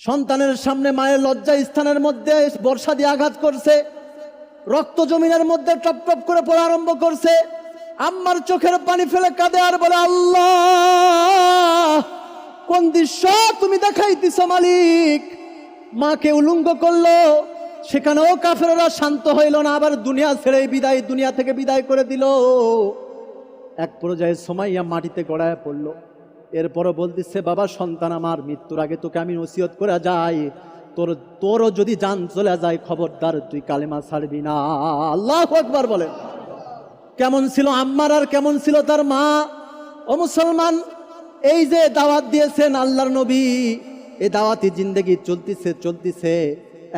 সন্তানের সামনে মায়ের লজ্জা স্থানের মধ্যে বর্ষা দিয়ে আঘাত করছে, রক্ত জমিনের মধ্যে টপ টপ করে পড়া আরম্ভ করছে। আম্মার চোখের পানি ফেলে কাঁদে আর বলে, আল্লাহ, কোন দৃশ্য তুমি দেখাইতেছ মালিক। মাকে উলঙ্গ করলো, সেখানেও কাফেররা শান্ত হইল না, আবার দুনিয়া ছেড়ে বিদায়, দুনিয়া থেকে বিদায় করে দিল। এক পর্যায়ে সুমাইয়া মাটিতে গড়ায় পড়লো। এরপরও বলতেছে, বাবা সন্তান আমার, মৃত্যুর আগে তোকে আমি নসিহত করে যাই, তোরও যদি জান চলে যায় খবরদার তুই কালেমা ছাড়বি না। আল্লাহু আকবার বলেন। কেমন ছিল আম্মার আর কেমন ছিল তার মা। ও মুসলমান, এই যে দাওয়াত দিয়েছেন আল্লাহর নবী, এই দাওয়াতি জিন্দেগি চলতিছে।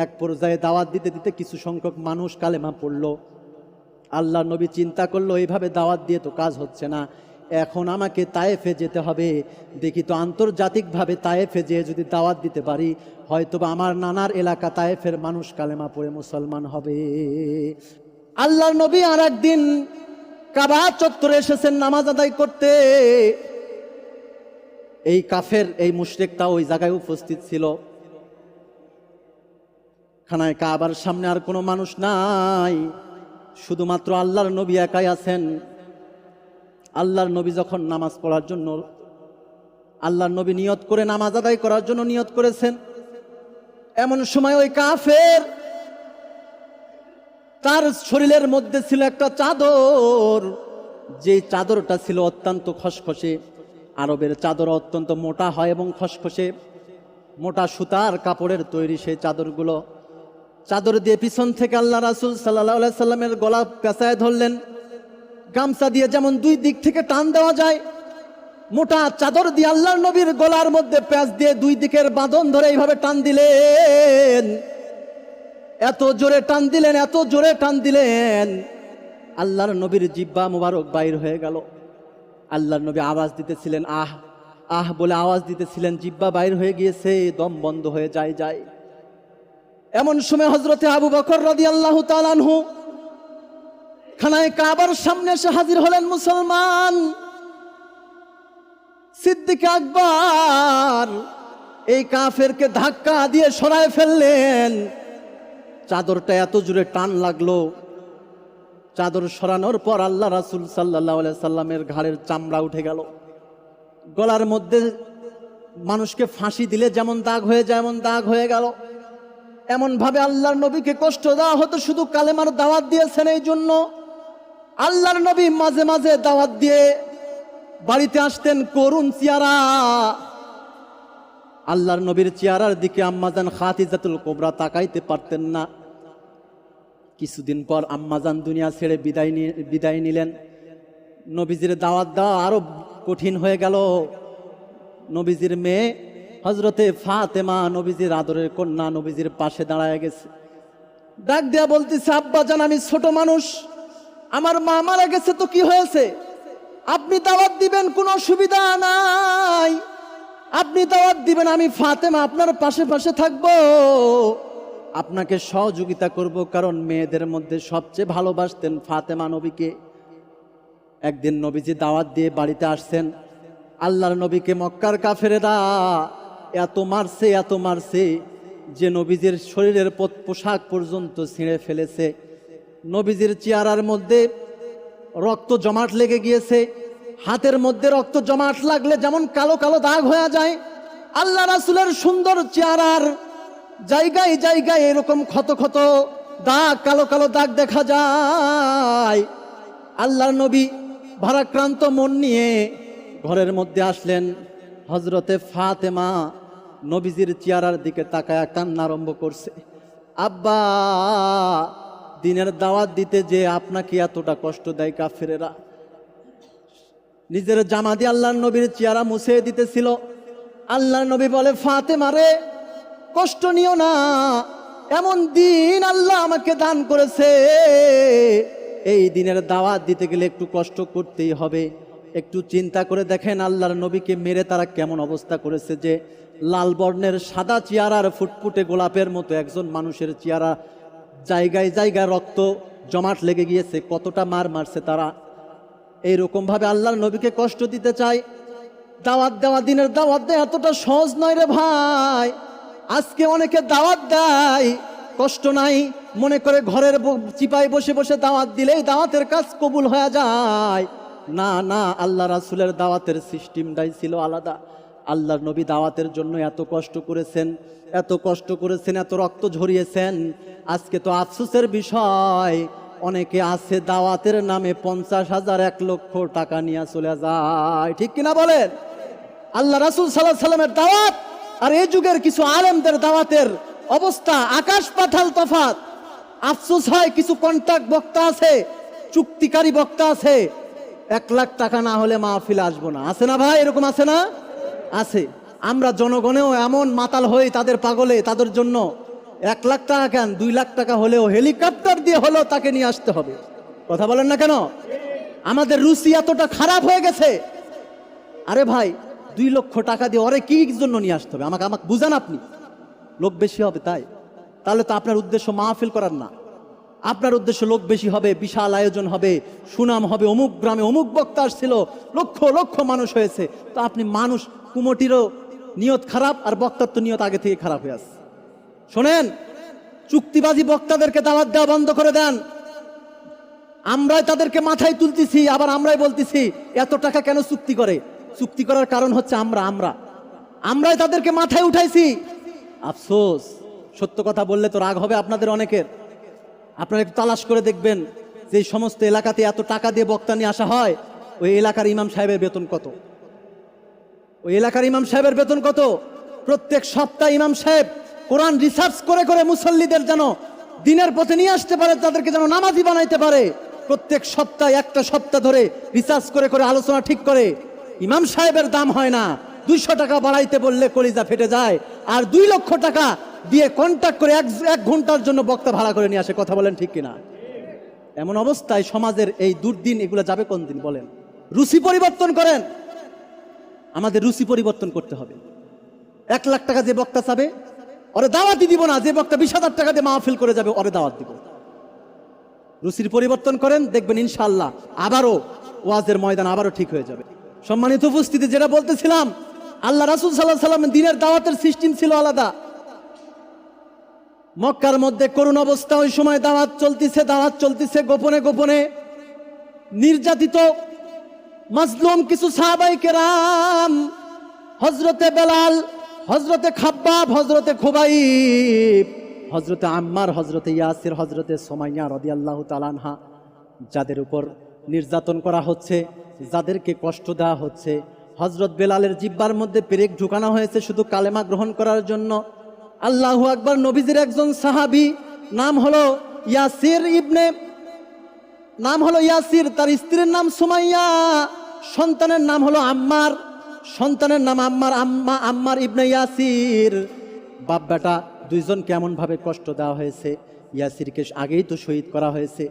এক পর্যায়ে দাওয়াত দিতে দিতে কিছু সংখ্যক মানুষ কালেমা পড়লো। আল্লাহর নবী চিন্তা করলো, এইভাবে দাওয়াত দিয়ে তো কাজ হচ্ছে না, এখন আমাকে তায়েফে যেতে হবে। দেখি তো আন্তর্জাতিকভাবে তায়েফে যেয়ে যদি দাওয়াত দিতে পারি, হয়তোবা আমার নানার এলাকা তায়েফের মানুষ কালেমা পড়ে মুসলমান হবে। আল্লাহর নবী আর একদিন কাবা চত্বরে এসেছেন নামাজ আদায় করতে। এই কাফের, এই মুশরিকটা ওই জায়গায় উপস্থিত ছিল। খানায় কাবার সামনে আর কোনো মানুষ নাই, শুধুমাত্র আল্লাহর নবী একাই আছেন। আল্লাহর নবী যখন নামাজ পড়ার জন্য, আল্লাহর নবী নিয়ত করে নামাজ আদায় করার জন্য নিয়ত করেছেন, এমন সময় ওই কাফের, তার শরীরের মধ্যে ছিল একটা চাদর, যে চাদরটা ছিল অত্যন্ত খসখসে। আরবের চাদর অত্যন্ত মোটা হয় এবং খসখসে, মোটা সুতার কাপড়ের তৈরি সেই চাদরগুলো। চাদর দিয়ে পিছন থেকে আল্লাহ রাসূল সাল্লাল্লাহু আলাইহি সাল্লামের গলা পেঁচায় ধরলেন। গামছা দিয়ে যেমন দুই দিক থেকে টান দেওয়া যায়, মোটা চাদর দিয়ে আল্লাহর নবীর গলার মধ্যে প্যাঁচ দিয়ে দুই দিকের বাঁধন ধরে এইভাবে টান দিলেন। এত জোরে টান দিলেন, এত জোরে টান দিলেন, আল্লাহর নবীর জিহ্বা মুবারক বাইর হয়ে গেল। আল্লাহর নবী আওয়াজ দিতেছিলেন, আহ আহ বলে আওয়াজ দিতেছিলেন, জিহ্বা বাইর হয়ে গিয়েছে, দম বন্ধ হয়ে যায়। এমন সময় হযরতে আবু বকর রাদিয়াল্লাহু তাআলা আনহু খানায় কাবার সামনে এসে হাজির হলেন। মুসলমান, সিদ্দিক আকবর এই কাফেরকে ধাক্কা দিয়ে সরায় ফেললেন। চাদরটা এত জোরে টান লাগলো, চাদর সরানোর পর আল্লাহ রাসূল সাল্লাল্লাহু আলাইহি সাল্লামের ঘাড়ের চামড়া উঠে গেল। গলার মধ্যে মানুষকে ফাঁসি দিলে যেমন দাগ হয়ে যায়, এমন দাগ হয়ে গেল। এমন ভাবে আল্লাহর নবীকে কষ্ট দেওয়া হতো, শুধু কালেমার দাওয়াত দিয়েছেন এই জন্য। আল্লাহর নবী মাঝে মাঝে দাওয়াত দিয়ে বাড়িতে আসতেন করুণ চেহারা। আল্লাহর নবীর চেহারার দিকে আম্মাজান খাদিজাতুল কুবরা তাকাইতে পারতেন না। কিছুদিন পর আম্মাজান দুনিয়া ছেড়ে বিদায় নিলেন। নবীজির দাওয়াত দেওয়া আরো কঠিন হয়ে গেল। নবীজির মেয়ে হযরতে ফাতেমা, নবীজির আদরের কন্যা, নবীজির পাশে দাঁড়ায় গেছে। ডাক দেয়া বলতেছে, আব্বাজান, আমি ছোট মানুষ, আমার মা মারা গেছে, তো কি হয়েছে? আপনি দাওয়াত দিবেন, কোনো অসুবিধা নাই, আপনি দাওয়াত দিবেন, আমি ফাতেমা আপনার পাশে পাশে থাকবো, আপনাকে সহযোগিতা করব, কারণ মেয়েদের মধ্যে সবচেয়ে ভালোবাসতেন ফাতেমা নবীকে। একদিন নবীজি দাওয়াত দিয়ে বাড়িতে আসছেন। আল্লাহর নবীকে মক্কার কাফেরেরা এত মারছে যে নবীজির শরীরের পোশাক পর্যন্ত ছিঁড়ে ফেলেছে। নবীজির চেহারার মধ্যে রক্ত জমাট লেগে গিয়েছে। হাতের মধ্যে রক্ত জমাট লাগলে যেমন কালো কালো দাগ হয়ে যায়, আল্লাহ রাসূলের সুন্দর চেহারার জায়গায় জায়গায় এরকম ক্ষত ক্ষত দাগ, কালো কালো দাগ দেখা যায়। আল্লাহর নবী ভারাক্রান্ত মন নিয়ে ঘরের মধ্যে আসলেন। হযরতে ফাতেমা নবীজির চেহারার দিকে তাকায়া কান্না আরম্ভ করছে। আব্বা, দিনের দাওয়াত দিতে যে আপনাকে এতটা কষ্ট দেয় কাফেরেরা। নিজের জামা দিয়ে আল্লাহর নবীর চেহারা মুছে দিতেছিল। আল্লাহর নবী বলে, ফাতেমা রে, কষ্ট নিও না, এমন দিন আল্লাহ আমাকে দান করেছে, এই দিনের দাওয়াত দিতে গেলে একটু কষ্ট করতেই হবে। একটু চিন্তা করে দেখেন, আল্লাহর নবীকে মেরে তারা কেমন অবস্থা করেছে, যে লাল বর্ণের সাদা চেহারার ফুটফুটে গোলাপের মতো একজন মানুষের চেহারা, জায়গায় জায়গায় রক্ত জমাট লেগে গিয়েছে, কতটা মার মারছে তারা। এইরকম ভাবে আল্লাহর নবীকে কষ্ট দিতে চায়। দাওয়াত দেওয়া, দিনের দাওয়াত দেওয়া এতটা সহজ নয় রে ভাই। আজকে অনেকে দাওয়াত দেয়, কষ্ট নাই, মনে করে ঘরের চিপায় বসে বসে দাওয়াত দিলেই দাওয়াতের কাজ কবুল হয়ে যায়। না না, আল্লাহ রাসূলের দাওয়াতের সিস্টেমটাই ছিল আলাদা। আল্লাহর নবী দাওয়াতের জন্য এত কষ্ট করেছেন, এত কষ্ট করেছেন, এত রক্ত ঝরিয়েছেন। আজকে তো আফসোসের বিষয়, অনেকে আছে দাওয়াতের নামে 50,000 1 লক্ষ টাকা নিয়ে চলে যায়। ঠিক কিনা বলেন? আল্লাহ রাসূল সাল্লাল্লাহু আলাইহি সাল্লামের দাওয়াত আর এই যুগের কিছু আলেমদের দাওয়াতের অবস্থা আকাশ পাতাল তফাৎ। আফসোস হয়, কিছু কন্ট্রাক্ট বক্তা আছে, চুক্তিকারী বক্তা আছে, 1 লাখ টাকা না হলে মাহফিলে আসবো না। আছে না ভাই? এরকম আছে না? আছে। আমরা জনগণেও এমন মাতাল হই তাদের পাগলে, তাদের জন্য 1 লাখ টাকা কেন, 2 লাখ টাকা হলেও হেলিকপ্টার দিয়ে হলেও তাকে নিয়ে আসতে হবে। কথা বলেন না কেন? আমাদের রুচি এতটা খারাপ হয়ে গেছে। আরে ভাই, 2 লক্ষ টাকা দিয়ে ওরে কি জন্য নিয়ে আসতে হবে? আমাকে বুঝান আপনি। লোক বেশি হবে তাই? তাহলে তো আপনার উদ্দেশ্য মাহফিল করার না, আপনার উদ্দেশ্য লোক বেশি হবে, বিশাল আয়োজন হবে, সুনাম হবে, অমুক গ্রামে অমুক বক্তা আসছিল, লক্ষ লক্ষ মানুষ হয়েছে। তো আপনি মানুষ, কুমটিরও নিয়ত খারাপ আর বক্তার তো নিয়ত আগে থেকে খারাপ হয়ে আছে। শোনেন, চুক্তিবাজি বক্তাদেরকে দাওয়াত দেওয়া বন্ধ করে দেন। আমরাই তাদেরকে মাথায় তুলতেছি, আবার আমরাই বলতেছি এত টাকা কেন চুক্তি করে। চুক্তি করার কারণ হচ্ছে আমরাই তাদেরকে মাথায় উঠাইছি। আফসোস, সত্য কথা বললে তো রাগ হবে আপনাদের অনেকের। আপনারা একটু তালাশ করে দেখবেন যে সমস্ত এলাকাতে এত টাকা দিয়ে বক্তা নিয়ে আসা হয়, ওই এলাকার ইমাম সাহেবের বেতন কত? ওই এলাকার ইমাম সাহেবের বেতন কত? প্রত্যেক সপ্তাহে ইমাম সাহেব কোরআন রিসার্চ করে করে মুসল্লিদের যেন দিনের পথে নিয়ে আসতে পারে, তাদেরকে যেন নামাজি বানাইতে পারে। প্রত্যেক সপ্তাহে একটা সপ্তাহ ধরে রিসার্চ করে করে আলোচনা ঠিক করে। ইমাম সাহেবের দাম হয় না, 200 টাকা বাড়াইতে বললে কলিজা ফেটে যায়। আর 2 লক্ষ টাকা দিয়ে কন্ট্যাক্ট করে 1 ঘন্টার জন্য বক্তা ভাড়া করে নিয়ে আসে। কথা বলেন ঠিক কিনা? এমন অবস্থায় সমাজের এই দুর্দিন, এগুলো যাবে কোন দিন বলেন? রুচি পরিবর্তন করেন। আমাদের রুচি পরিবর্তন করতে হবে। 1 লাখ টাকা যে বক্তা চাবে ওরে দাওয়াতই দিব না, যে বক্তা 20,000 টাকা দিয়ে মাহফিল করে যাবে ওরে দাওয়াত দিব। রুচির পরিবর্তন করেন, দেখবেন ইনশাআল্লাহ আবারও ওয়াজের ময়দান আবারও ঠিক হয়ে যাবে। সম্মানিত উপস্থিতি, যেটা বলতেছিলাম, আল্লাহ রাসূল সাল্লাল্লাহু আলাইহি সাল্লাম দিনের দাওয়াতের সিস্টেম ছিল আলাদা। মক্কার মধ্যে করুণ অবস্থা, ওই সময় দাওয়াত চলতেছে গোপনে গোপনে। নির্যাতিত মাজলুম কিছু সাহাবায়ে কেরাম, হযরতে বেলাল, হযরতে খাব্বাব, হযরতে খুবাইব, হযরতে আম্মার, হযরতে ইয়াসির, হযরতে সুমাইয়া রাদিয়াল্লাহু তাআলা আনহা, যাদের উপর নির্যাতন করা হচ্ছে, যাদেরকে কষ্ট দেওয়া হচ্ছে। হযরত বেলালের জিহ্বার মধ্যে পেরেক ঢুকানো হয়েছে শুধু কালেমা গ্রহণ করার জন্য। আল্লাহু আকবার। নবীজির একজন সাহাবী, নাম হলো ইয়াসির, তার স্ত্রীর নাম সুমাইয়া, সন্তানের নাম হলো আম্মার, আম্মার ইবনে ইয়াসির। বাপ বেটা দুইজন কেমন ভাবে কষ্ট দেওয়া হয়েছে। ইয়াসিরকে আগেই তো শহীদ করা হয়েছে।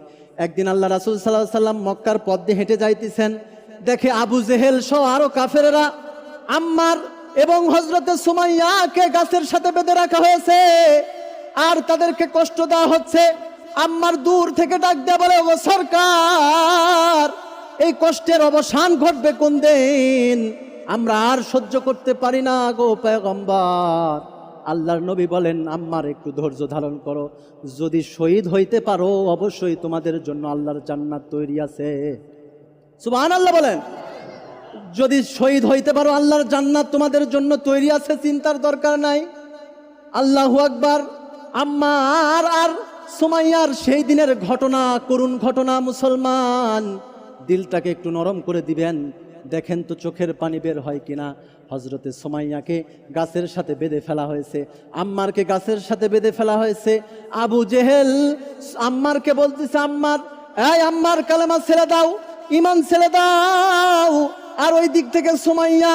একদিন আল্লাহ রাসূল সাল্লাল্লাহু আলাইহি সাল্লাম মক্কার পথ দিয়ে হেঁটে যাইতেছেন, দেখে আবু জেহেল সহ আরো কাফেররা আম্মার এবং হযরতে সুমাইয়াকে গাছের সাথে বেঁধে রাখা হয়েছে আর তাদেরকে কষ্ট দেওয়া হচ্ছে। আম্মার দূর থেকে ডাক দেয়া বলে, ও সরকার, এই কষ্টের অবসান ঘটবে কোন দিন? আমরা আর সহ্য করতে পারি না গো পয়গম্বর। আল্লাহর নবী বলেন, আম্মার একটু ধৈর্য ধারণ করো, যদি শহীদ হইতে পারো অবশ্যই তোমাদের জন্য আল্লাহর জান্নাত তৈরি আছে। সুবহানাল্লাহ বলেন। যদি শহীদ হইতে পারো আল্লাহর জান্নাত তোমাদের জন্য তৈরি আছে, চিন্তার দরকার নাই। আল্লাহু আকবার। আম্মার আর সুমাইয়ার সেই দিনের ঘটনা, করুণ ঘটনা। মুসলমান, দিলটাকে একটু নরম করে দিবেন, দেখেন তো চোখের পানি বের হয় কিনা। হযরতে সুমাইয়াকে গাছের সাথে বেঁধে ফেলা হয়েছে, আম্মারকে গাছের সাথে বেঁধে ফেলা হয়েছে। আবু জেহেল আম্মারকে বলতেছে, আম্মার কালেমা ছেড়ে দাও, ঈমান ছেড়ে দাও। আর ওই দিক থেকে সুমাইয়া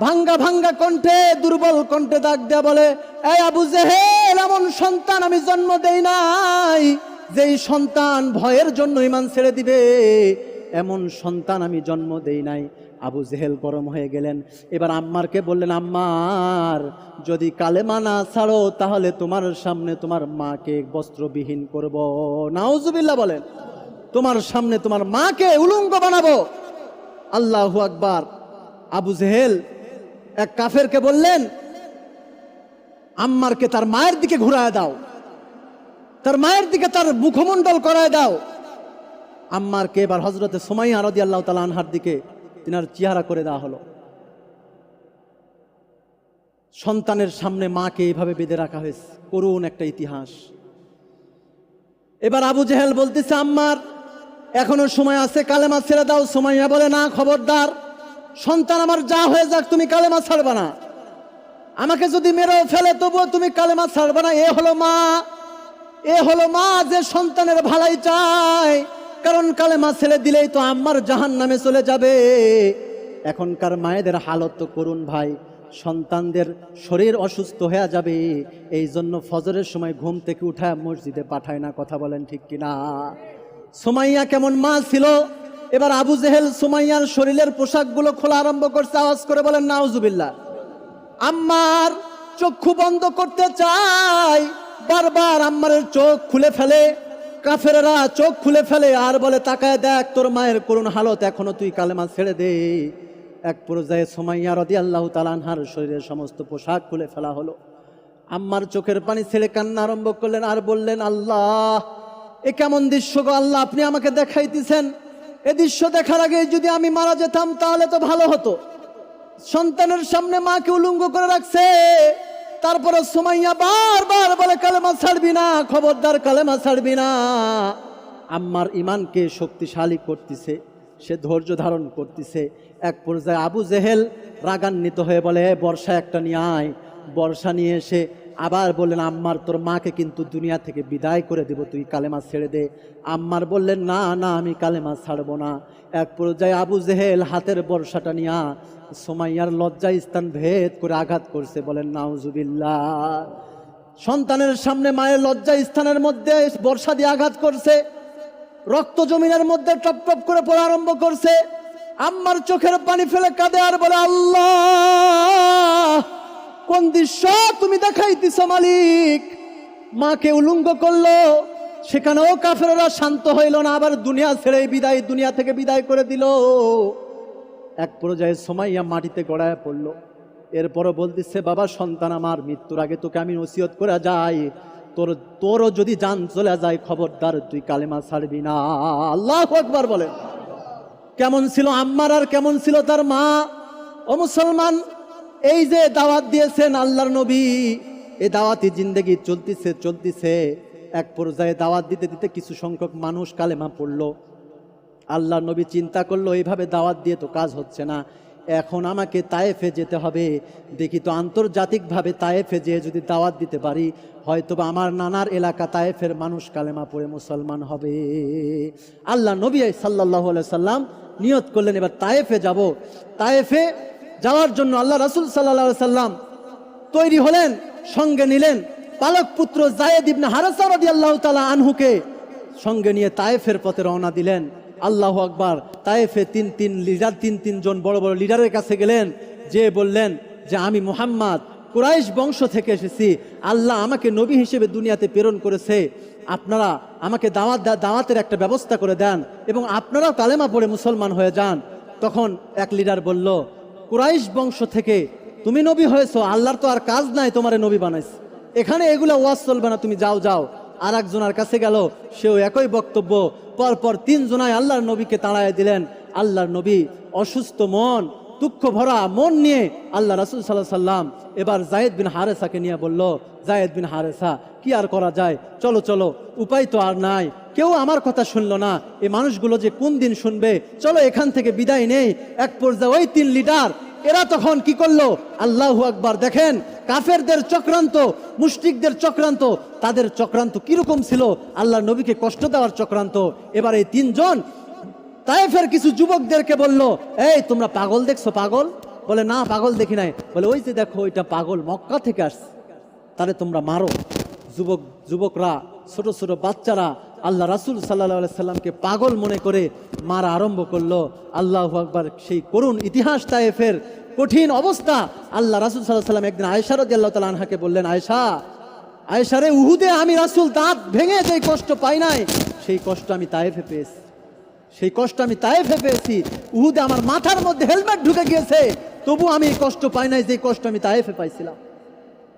ভাঙ্গা ভাঙ্গা কণ্ঠে, দুর্বল কণ্ঠে ডাক দেয়া বলে, এই আবু জেহেল, এমন সন্তান আমি জন্ম দেই নাই যেই সন্তান ভয়ের জন্য ঈমান ছেড়ে দিবে, এমন সন্তান আমি জন্ম দেই নাই। আবু জেহেল গরম হয়ে গেলেন। এবার আম্মারকে বললেন, আম্মার, যদি কালেমা না ছাড়ো তাহলে তোমার সামনে তোমার মাকে বস্ত্রবিহীন করব। নাউজুবিল্লাহ বলেন। তোমার সামনে তোমার মাকে উলঙ্গ বানাবো। আল্লাহু আকবার। আবু জেহেল এক কাফেরকে বললেন, আম্মারকে তার মায়ের দিকে ঘুরায় দাও, তার মায়ের দিকে তার মুখমণ্ডল করায় দাও। আম্মারকে এবার হযরতে সুমাইয়া রাদিয়াল্লাহু তাআলা আনহার দিকে তিনার চেহারা করে দেওয়া হলো। সন্তানের সামনে মাকে এইভাবে বেঁধে রাখা হয়েছে, করুণ একটা ইতিহাস। এবার আবু জেহেল বলতেছে, আম্মার এখনো সময় আছে, কালেমা ছেড়ে দাও। সুমাইয়া বলে, না, খবরদার, সন্তান আমার যা হয়ে যাক, তুমি কালেমা ছাড়বে না। আমাকে যদি মেরেও ফেলে তবুও তুমি কালেমা ছাড়বে না। এ হলো মা, এ হলো মা যে সন্তানের ভালাই চায়। কারণ কালেমা ছেড়ে দিলেই তো আম্মার জাহান্নামে চলে যাবে। এখনকার মায়েদের হালত তো করুন ভাই, সন্তানদের শরীর অসুস্থ হয়ে যাবে, এই জন্য ফজরের সময় ঘুম থেকে উঠায় মসজিদে পাঠায় না। কথা বলেন ঠিক কিনা? সুমাইয়া কেমন মা ছিল? এবার আবু জেহেল সুমাইয়ার শরীরের পোশাকগুলো খোলা আরম্ভ করছে। আওয়াজ করে বলেন নাউজুবিল্লাহ। আম্মার চক্ষু বন্ধ করতে চায়, বারবার আম্মারের চোখ খুলে ফেলে, কাফেররা চোখ খুলে ফেলে আর বলে, তাকায় দেখ তোর মায়ের করুণ হালত, এখনো তুই কালেমা ছেড়ে দে। এক পর্যায়ে সুমাইয়া রাদিয়াল্লাহু তাআলা আনহার শরীরের সমস্ত পোশাক খুলে ফেলা হলো। আম্মার চোখের পানি ছেড়ে কান্না আরম্ভ করলেন আর বললেন, আল্লাহ, এ কেমন দৃশ্য গো আল্লাহ, আপনি আমাকে দেখাইতেছেন। এ দৃশ্য দেখার আগে যদি আমি মারা যেতাম তাহলে তো ভালো হতো। সন্তানের সামনে মাকে উলঙ্গ করে রাখছে, তারপরে সুমাইয়া বারবার বলে, কালেমা ছাড়বি না, খবরদার কালেমা ছাড়বি না। আম্মার ইমানকে শক্তিশালী করতেছে, সে ধৈর্য ধারণ করতেছে। এক পর্যায়ে আবু জেহেল রাগান্বিত হয়ে বলে, বর্ষা একটা নিয়ে আয়। বর্ষা নিয়ে এসে আবার বললেন, আম্মার তোর মাকে কিন্তু দুনিয়া থেকে বিদায় করে দেব, তুই কালেমা ছেড়ে দে। আম্মার বললেন, না না, আমি কালেমা ছাড়বো না। এক পর্যায়ে আবু জেহেল হাতের বর্ষাটা নিয়ে সুমাইয়ার লজ্জা স্থান ভেদ করে আঘাত করছে। বলেন নাউজুবিল্লাহ। সন্তানের সামনে মায়ের লজ্জা স্থানের মধ্যে বর্ষা দিয়ে আঘাত করছে, রক্ত জমিনের মধ্যে টপ টপ করে পড়া আরম্ভ করছে। আম্মার চোখের পানি ফেলে কাঁদে আর বলে, আল্লাহ, কোন দৃশ্য তুমি দেখাইতেছ মালিক। মাকে উলঙ্গ করলো, সেখানেও কাফেররা শান্ত হইল না, আবার দুনিয়া ছেড়ে বিদায়, দুনিয়া থেকে বিদায় করে দিল। এক পর্যায়ে সুমাইয়া মাটিতে গড়ায় পড়ল। এরপরও বলতেছে, বাবা, সন্তান আমার, মৃত্যুর আগে তোকে আমি নসিহত করে যাই, তোরও যদি জান চলে যায়, খবরদার তুই কালেমা ছাড়বি না। আল্লাহু আকবার বলে। কেমন ছিল আম্মার আর কেমন ছিল তার মা? ও মুসলমান, এই যে দাওয়াত দিয়েছেন আল্লাহর নবী, এই দাওয়াতি জিন্দেগি চলতেছে। এক পর্যায়ে দাওয়াত দিতে দিতে কিছু সংখ্যক মানুষ কালেমা পড়লো। আল্লাহর নবী চিন্তা করলো, এইভাবে দাওয়াত দিয়ে তো কাজ হচ্ছে না, এখন আমাকে তায়েফে যেতে হবে। দেখি তো আন্তর্জাতিকভাবে তায়েফে যেয়ে যদি দাওয়াত দিতে পারি, হয়তোবা আমার নানার এলাকা তায়েফের মানুষ কালেমা পড়ে মুসলমান হবে। আল্লাহ নবী সাল্লাল্লাহু আলাইহি সাল্লাম নিয়ত করলেন, এবার তায়েফে যাব। তায়েফে যাওয়ার জন্য আল্লাহ রাসূল সাল্লাল্লাহু আলাইহি সাল্লাম তৈরি হলেন, সঙ্গে নিলেন পালক পুত্র যায়েদ ইবনে হারেসা রাদিয়াল্লাহু তাআলা আনহুকে সঙ্গে নিয়ে তায়েফের পথে রওনা দিলেন। আল্লাহু আকবার। তায়েফে তিন জন বড় বড় লিডারের কাছে গেলেন, যে বললেন যে আমি মুহাম্মদ কুরাইশ বংশ থেকে এসেছি, আল্লাহ আমাকে নবী হিসেবে দুনিয়াতে প্রেরণ করেছে, আপনারা আমাকে দাওয়াতের একটা ব্যবস্থা করে দেন এবং আপনারাও কালেমা পড়ে মুসলমান হয়ে যান। তখন এক লিডার বলল, কুরাইশ বংশ থেকে তুমি নবী হয়েছো, আল্লাহর তো আর কাজ নাই তোমারে নবী বানাইছে, এখানে এগুলো ওয়াজ চলবে না, তুমি যাও যাও। আর একজনের কাছে গেল, সেও একই বক্তব্য। পরপর তিনজনায় আল্লাহর নবীকে তাড়ায় দিলেন। আল্লাহর নবী অসুস্থ মন, দুঃখ ভরা মন নিয়ে আল্লাহ রাসূল সাল্লাল্লাহু আলাইহি সাল্লাম এবার যায়েদ বিন হারেসাকে নিয়ে বলল, যায়েদ বিন হারেসা, কি আর করা যায়, চলো চলো, উপায় তো আর নাই, কেউ আমার কথা শুনলো না, এই মানুষগুলো যে কোন দিন শুনবে, চলো এখান থেকে বিদায় নেই। এক পর্যায়ে ওই তিন লিডার এরা তখন কি করলো, আল্লাহু আকবার। দেখেন কাফেরদের চক্রান্ত, মুশরিকদের চক্রান্ত, তাদের চক্রান্ত কিরকম ছিল, আল্লাহর নবীকে কষ্ট দেওয়ার চক্রান্ত। এবার এই তিনজন তায়েফের কিছু যুবকদেরকে বলল, এই তোমরা পাগল দেখছো? পাগল? বলে না, পাগল দেখি নাই। বলে ওই যে দেখো, ওইটা পাগল, মক্কা থেকে আসছে, তারে তোমরা মারো। যুবকরা, ছোট ছোট বাচ্চারা আল্লাহ রাসূল সাল্লাল্লাহু আলাইহি সাল্লামকে পাগল মনে করে মারা আরম্ভ করলো। আল্লাহু আকবার। সেই করুণ ইতিহাস তায়েফের, কঠিন অবস্থা। আল্লাহ রাসূল সাল্লাল্লাহু আলাইহি সাল্লাম একদিন আয়েশা রাদিয়াল্লাহু তাআলা আনহাকে বললেন, আয়েশা রে, উহুদে আমি রাসূল দাঁত ভেঙে যেই কষ্ট পাই নাই, সেই কষ্ট আমি তায়েফে পেয়েছি, সেই কষ্ট আমি তায়েফে পেয়েছি। উহুদে আমার মাথার মধ্যে হেলমেট ঢুকে গিয়েছে, তবু আমি এই কষ্ট পাই নাই যে কষ্ট আমি তায়েফে পাইছিলাম।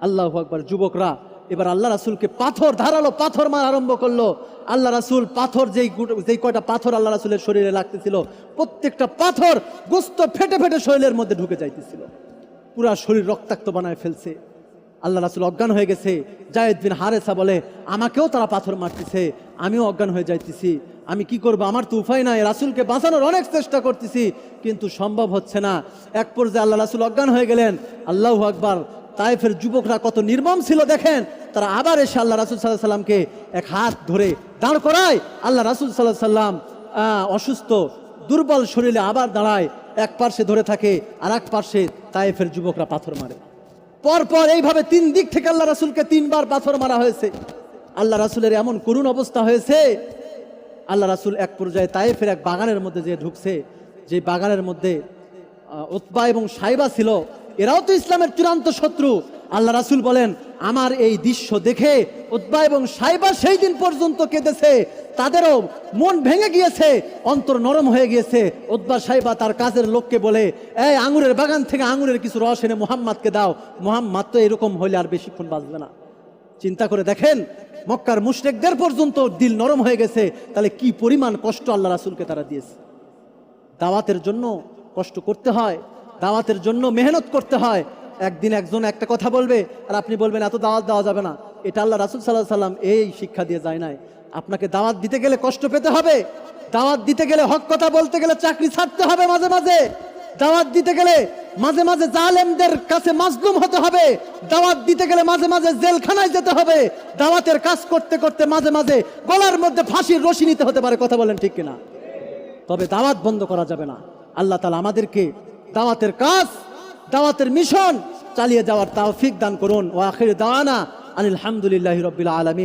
আল্লাহু আকবার। যুবকরা এবার আল্লাহ রাসূলকে পাথর, ধারালো পাথর মারা আরম্ভ করলো। আল্লাহ রাসূল পাথর, যেই কয়টা পাথর আল্লাহ রাসূলের শরীরে লাগতেছিল, প্রত্যেকটা পাথর গোস্ত ফেটে ফেটে শরীরের মধ্যে ঢুকে যাইতেছিল, পুরা শরীর রক্তাক্ত বানায় ফেলছে। আল্লাহ রাসূল অজ্ঞান হয়ে গেছে। যায়েদ বিন হারেসা বলে, আমাকেও তারা পাথর মারতেছে, আমিও অজ্ঞান হয়ে যাইতেছি, আমি কি করব, আমার তো উপায় নাই, রাসূলকে বাঁচানোর অনেক চেষ্টা করতেছি কিন্তু সম্ভব হচ্ছে না। এক পর্যায়ে আল্লাহ রাসূল অজ্ঞান হয়ে গেলেন। আল্লাহু আকবার। তায়েফের যুবকরা কত নির্মম ছিল দেখেন, তারা আবার এসে আল্লাহ রাসূল সাল্লাল্লাহু আলাইহি সাল্লামকে এক হাত ধরে দাঁড় করায়। আল্লাহ রাসূল সাল্লাল্লাহু আলাইহি সাল্লাম অসুস্থ দুর্বল শরীরে আবার দাঁড়ায়, এক পার্শ্বে ধরে থাকে আর এক পার্শ্বে তায়েফের যুবকরা পাথর মারে। পরপর এইভাবে 3 দিক থেকে আল্লাহ রাসূলকে 3 বার পাথর মারা হয়েছে। আল্লাহ রাসূলের এমন করুণ অবস্থা হয়েছে, আল্লাহ রাসূল এক পর্যায়ে তায়েফের এক বাগানের মধ্যে যে ঢুকছে, যে বাগানের মধ্যে উতবা এবং সাইবা ছিল, এরাও তো ইসলামের চূড়ান্ত শত্রু। আল্লাহ রাসূল বলেন, আমার এই দৃশ্য দেখে উতবা এবং সাইবা সেই দিন পর্যন্ত কেঁদেছে, তাদেরও মন ভেঙে গিয়েছে, অন্তর নরম হয়ে গিয়েছে। উতবা সাইবা তার কাজের লোককে বলে, এই আঙুরের বাগান থেকে আঙুরের কিছু রস এনে মুহাম্মাদকে দাও, মুহাম্মাদ তো এরকম হইলে আর বেশিক্ষণ বাঁচবে না। চিন্তা করে দেখেন, মক্কার মুশরিকদের পর্যন্ত দিল নরম হয়ে গেছে, তাহলে কি পরিমাণ কষ্ট আল্লাহ রাসূলকে তারা দিয়েছে। দাওয়াতের জন্য কষ্ট করতে হয়, দাওয়াতের জন্য মেহনত করতে হয়। একদিন একজন একটা কথা বলবে আর আপনি বলবেন এত দাওয়াত দেওয়া যাবে না, এটা আল্লাহ রাসূল সাল্লাল্লাহু আলাইহি সাল্লাম এই শিক্ষা দিয়ে যায় নাই। আপনাকে দাওয়াত দিতে গেলে কষ্ট পেতে হবে, দাওয়াত দিতে গেলে হক কথা বলতে গেলে চাকরি ছাড়তে হবে মাঝে মাঝে, দাওয়াত দিতে গেলে মাঝে মাঝে জালেমদের কাছে মাজলুম হতে হবে, দাওয়াত দিতে গেলে মাঝে মাঝে জেলখানায় যেতে হবে, দাওয়াতের কাজ করতে করতে মাঝে মাঝে গলার মধ্যে ফাঁসির রশি নিতে হতে পারে। কথা বলেন ঠিক কিনা? তবে দাওয়াত বন্ধ করা যাবে না। আল্লাহ তাআলা আমাদেরকে দাওয়াতের কাজ, দাওয়াতের মিশন চালিয়ে যাওয়ার তৌফিক দান করুন। ওয়া আখির দাওয়ানা আনিল হামদুলিল্লাহি রাব্বিল আলামিন।